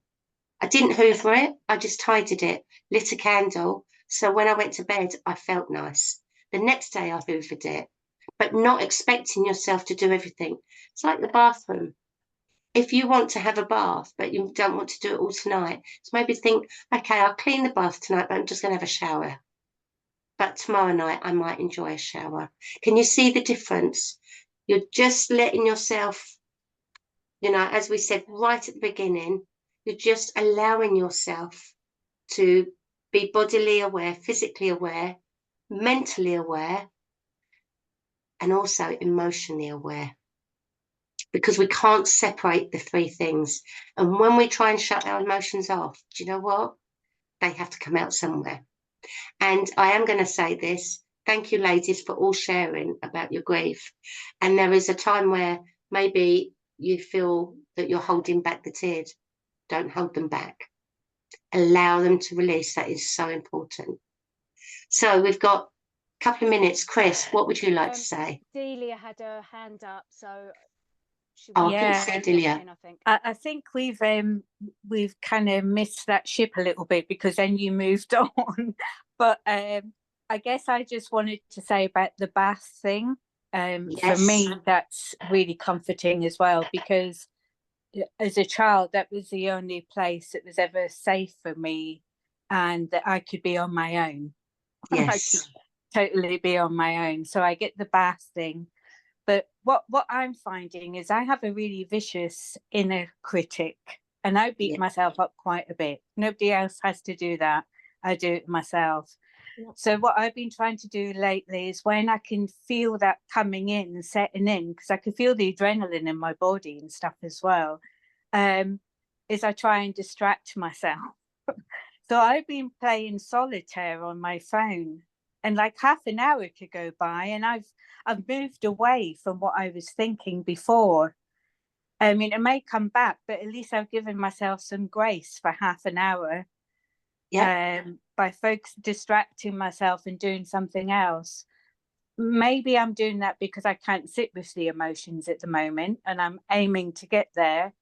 Speaker 1: I didn't hoover it. I just tidied it, lit a candle. So when I went to bed, I felt nice. The next day, I hoovered it, but not expecting yourself to do everything. It's like the bathroom. If you want to have a bath, but you don't want to do it all tonight, so maybe think, okay, I'll clean the bath tonight, but I'm just going to have a shower. But tomorrow night, I might enjoy a shower. Can you see the difference? You're just letting yourself, you know, as we said right at the beginning, you're just allowing yourself to be bodily aware, physically aware, mentally aware, and also emotionally aware. Because we can't separate the 3 things. And when we try and shut our emotions off, do you know what? They have to come out somewhere. And I am going to say this. Thank you, ladies, for all sharing about your grief. And there is a time where maybe you feel that you're holding back the tears. Don't hold them back. Allow them to release. That is so important. So we've got a couple of minutes. Chris, what would you like to say?
Speaker 3: Delia had her hand up, so she
Speaker 1: Oh,
Speaker 7: Yeah.
Speaker 1: say Delia.
Speaker 3: I think.
Speaker 4: I think we've kind of missed that ship a little bit, because then you moved on. But I guess I just wanted to say about the bath thing. For me, that's really comforting as well, because as a child, that was the only place that was ever safe for me, and that I could be on my own.
Speaker 1: Yes.
Speaker 4: I could totally be on my own. So I get the bath thing. But what I'm finding is I have a really vicious inner critic, and I beat myself up quite a bit. Nobody else has to do that. I do it myself. So what I've been trying to do lately is, when I can feel that coming in and setting in, because I can feel the adrenaline in my body and stuff as well, is I try and distract myself. So I've been playing solitaire on my phone, and like half an hour could go by, and I've moved away from what I was thinking before. I mean, it may come back, but at least I've given myself some grace for half an hour. By distracting myself and doing something else. Maybe I'm doing that because I can't sit with the emotions at the moment, and I'm aiming to get there.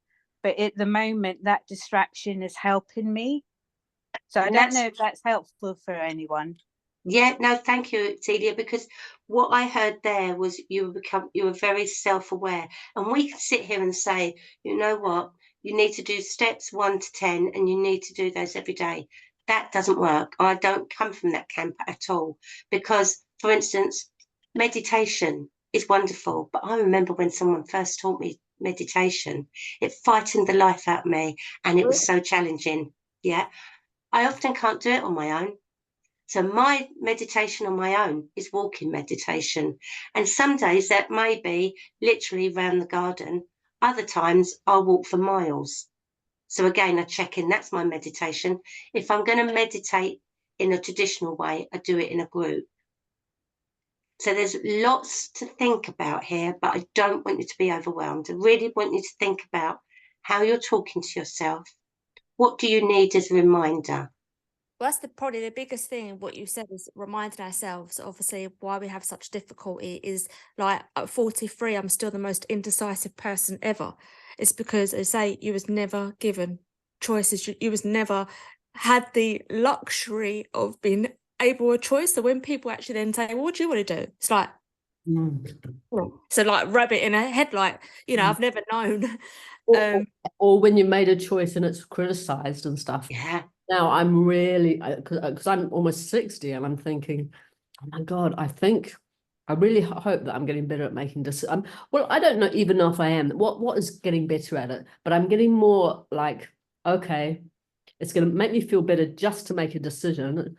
Speaker 4: But at the moment, that distraction is helping me. So I don't know if that's helpful for anyone.
Speaker 1: Yeah, no, thank you, Celia, because what I heard there was you were very self-aware. And we can sit here and say, you know what, you need to do steps 1 to 10 and you need to do those every day. That doesn't work. I don't come from that camp at all. Because, for instance, meditation is wonderful. But I remember when someone first taught me meditation, it frightened the life out of me and it was so challenging. Yeah. I often can't do it on my own. So my meditation on my own is walking meditation. And some days that may be literally round the garden. Other times I'll walk for miles. So again, I check in, that's my meditation. If I'm going to meditate in a traditional way, I do it in a group. So there's lots to think about here, but I don't want you to be overwhelmed. I really want you to think about how you're talking to yourself. What do you need as a reminder?
Speaker 7: Well, that's probably the biggest thing. What you said is reminding ourselves, obviously, why we have such difficulty is like at 43, I'm still the most indecisive person ever. It's because, as I say, you was never given choices. You was never had the luxury of being able to choice. So when people actually then say, well, what do you want to do? It's like, so like rabbit in a headlight, you know, I've never known.
Speaker 6: Or when you made a choice and it's criticized and stuff.
Speaker 1: Yeah.
Speaker 6: Now I'm really, because I'm almost 60 and I'm thinking, oh my God, I really hope that I'm getting better at making decisions. Well, I don't know even know if I am. What is getting better at it? But I'm getting more like, okay, it's going to make me feel better just to make a decision.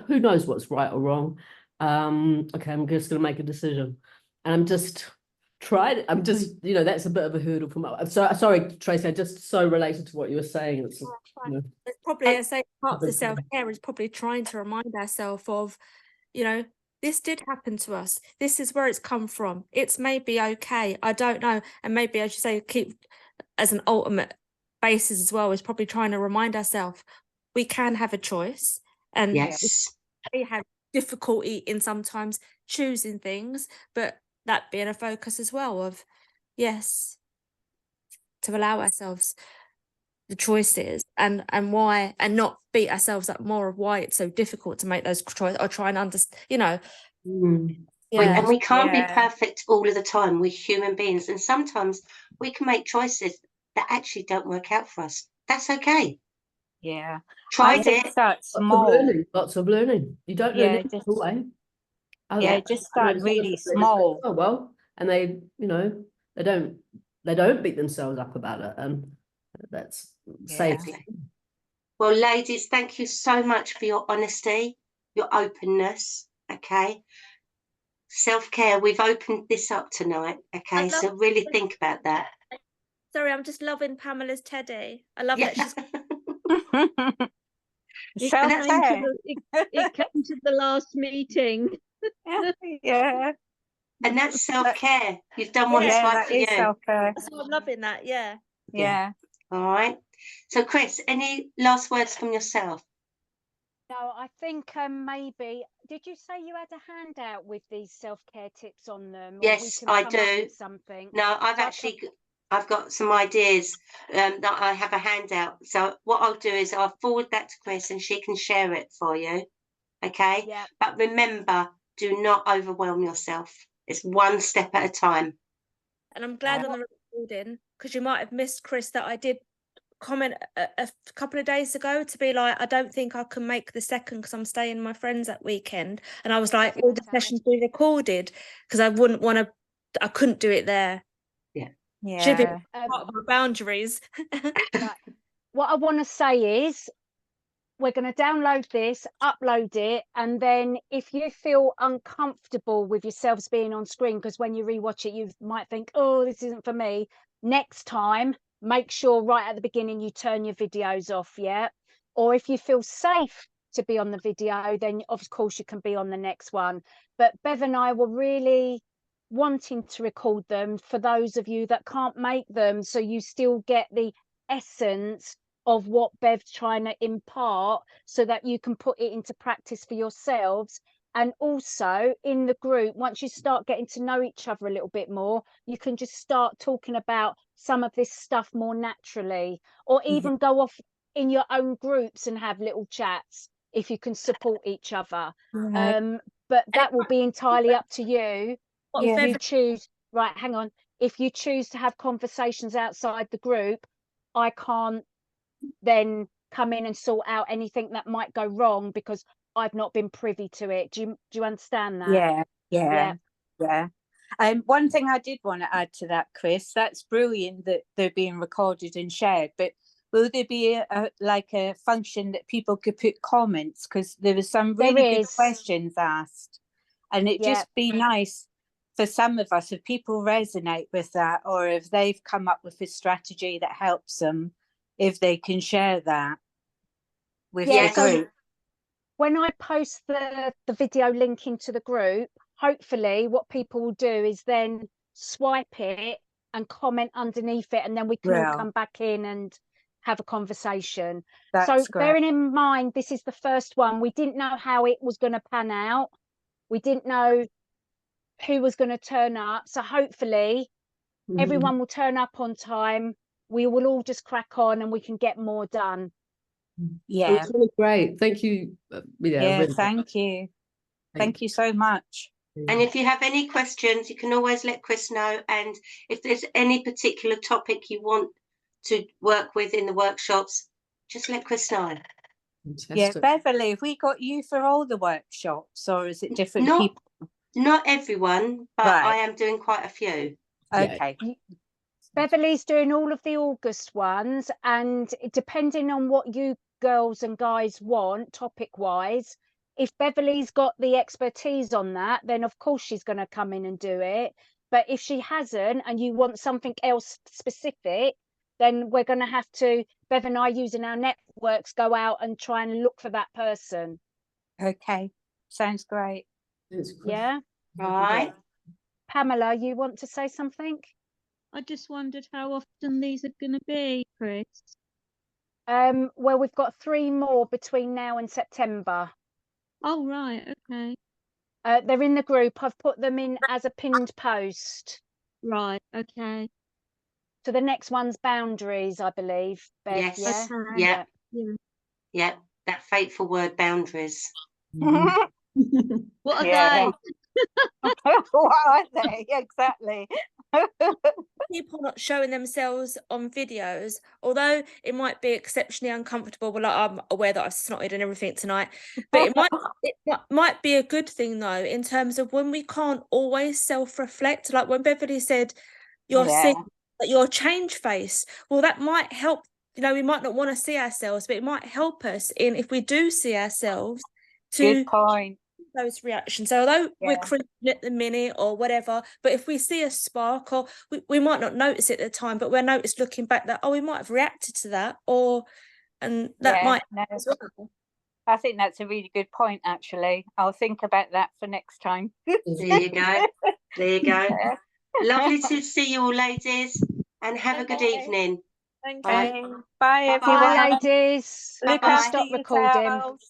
Speaker 6: Who knows what's right or wrong? Okay, I'm just going to make a decision. And I'm just, you know, that's a bit of a hurdle for my, sorry, Tracy, I just so related to what you were saying. It's, you know,
Speaker 7: it's probably, I say, part of the self-care is probably trying to remind ourselves of, you know, this did happen to us. This is where it's come from. It's maybe okay. I don't know. And maybe, as you say, keep as an ultimate basis as well, is probably trying to remind ourselves we can have a choice. And
Speaker 1: yes,
Speaker 7: we have difficulty in sometimes choosing things, but that being a focus as well of, yes, to allow ourselves the choices and why, and not beat ourselves up more of why it's so difficult to make those choices or try and understand, you know.
Speaker 1: And we can't be perfect all of the time. We're human beings, and sometimes we can make choices that actually don't work out for us. That's okay.
Speaker 4: Yeah.
Speaker 1: Tried it.
Speaker 4: Start small.
Speaker 6: Lots of learning. You don't learn it all the way.
Speaker 4: Just start really small.
Speaker 6: Oh well, and they, you know, they don't beat themselves up about it, and that's safe.
Speaker 1: Well, ladies, thank you so much for your honesty, your openness. Okay, self-care. We've opened this up tonight. Okay, so really think about that.
Speaker 7: Sorry, I'm just loving Pamela's teddy. I love that she's.
Speaker 2: It came to the last meeting.
Speaker 4: Yeah.
Speaker 1: And that's self-care. You've done what's right for you.
Speaker 4: Self-care.
Speaker 7: So I'm loving that. Yeah.
Speaker 1: All right. So, Chris, any last words from yourself?
Speaker 3: No, I think maybe, did you say you had a handout with these self-care tips on them?
Speaker 1: Yes, I do.
Speaker 3: Something.
Speaker 1: No, I've got some ideas that I have a handout. So what I'll do is I'll forward that to Chris and she can share it for you. Okay.
Speaker 3: Yeah.
Speaker 1: But remember, do not overwhelm yourself. It's one step at a time.
Speaker 7: And I'm glad on the recording, because you might have missed, Chris, that I did comment a couple of days ago to be like, I don't think I can make the second because I'm staying with my friends that weekend. And I was like, all the sessions be recorded because I wouldn't want to, I couldn't do it there. Should be part of my boundaries.
Speaker 3: Right. What I want to say is, we're going to download this, upload it, and then if you feel uncomfortable with yourselves being on screen, because when you rewatch it, you might think, oh, this isn't for me. Next time, make sure right at the beginning you turn your videos off, yeah? Or if you feel safe to be on the video, then of course you can be on the next one. But Bev and I were really wanting to record them for those of you that can't make them, so you still get the essence of what Bev's trying to impart, so that you can put it into practice for yourselves. And also in the group, once you start getting to know each other a little bit more, you can just start talking about some of this stuff more naturally, or even go off in your own groups and have little chats. if you can support each other.
Speaker 4: Right.
Speaker 3: But that will be entirely up to you.
Speaker 4: Yeah.
Speaker 3: If you choose, right, hang on. If you choose to have conversations outside the group, I can't then come in and sort out anything that might go wrong because I've not been privy to it. Do you understand that?
Speaker 4: Yeah, yeah, yeah. One thing I did want to add to that, Chris, that's brilliant that they're being recorded and shared, but will there be a function that people could put comments? Because there was some really good questions asked, and it'd just be nice for some of us, if people resonate with that, or if they've come up with a strategy that helps them, if they can share that with the group.
Speaker 3: When I post the video link into the group, hopefully what people will do is then swipe it and comment underneath it, and then we can all come back in and have a conversation. So bearing in mind, this is the first one. We didn't know how it was going to pan out. We didn't know who was going to turn up. So hopefully everyone will turn up on time. We will all just crack on and we can get more done.
Speaker 6: Yeah, it's really great. Thank you.
Speaker 4: Really thank you. Thank you so much.
Speaker 1: And if you have any questions, you can always let Chris know. And if there's any particular topic you want to work with in the workshops, just let Chris know.
Speaker 6: Fantastic.
Speaker 4: Yeah, Beverley, have we got you for all the workshops, or is it different people?
Speaker 1: Not everyone, but I am doing quite a few.
Speaker 4: Okay.
Speaker 3: Beverley's doing all of the August ones, and depending on what you girls and guys want topic wise, if Beverley's got the expertise on that, then of course she's going to come in and do it. But if she hasn't and you want something else specific, then we're going to have to, Bev and I, using our networks, go out and try and look for that person.
Speaker 4: Okay, sounds great.
Speaker 3: Yeah.
Speaker 1: Right.
Speaker 3: Pamela, you want to say something?
Speaker 2: I just wondered how often these are going to be, Chris.
Speaker 3: Well, we've got 3 more between now and September.
Speaker 2: Oh, right, okay.
Speaker 3: They're in the group. I've put them in as a pinned post.
Speaker 2: Right, okay.
Speaker 3: So the next one's boundaries, I believe, Bev.
Speaker 1: Yes.
Speaker 3: Yeah?
Speaker 1: Yeah. That fateful word, boundaries.
Speaker 2: What are they?
Speaker 4: What are they? Exactly.
Speaker 5: People not showing themselves on videos, although it might be exceptionally uncomfortable. Well, I'm aware that I've snotted and everything tonight, but it might be a good thing though, in terms of when we can't always self-reflect. Like when Beverley said, you're seeing your change face. Well, that might help. You know, we might not want to see ourselves, but it might help us in, if we do see ourselves, to
Speaker 4: good point.
Speaker 5: Those reactions. So although we're creeping at the minute or whatever, but if we see a spark, or we might not notice it at the time, but we'll notice looking back that, oh, we might have reacted to that, and that might as well.
Speaker 4: I think that's a really good point, actually. I'll think about that for next time.
Speaker 1: There you go. There you go. Lovely to see you all, ladies, and have a good evening.
Speaker 5: Thank
Speaker 4: you.
Speaker 5: Bye.
Speaker 4: Bye, everyone.
Speaker 3: Bye, ladies.
Speaker 4: Look
Speaker 3: I'll
Speaker 4: after
Speaker 3: stop recording.
Speaker 4: yourselves.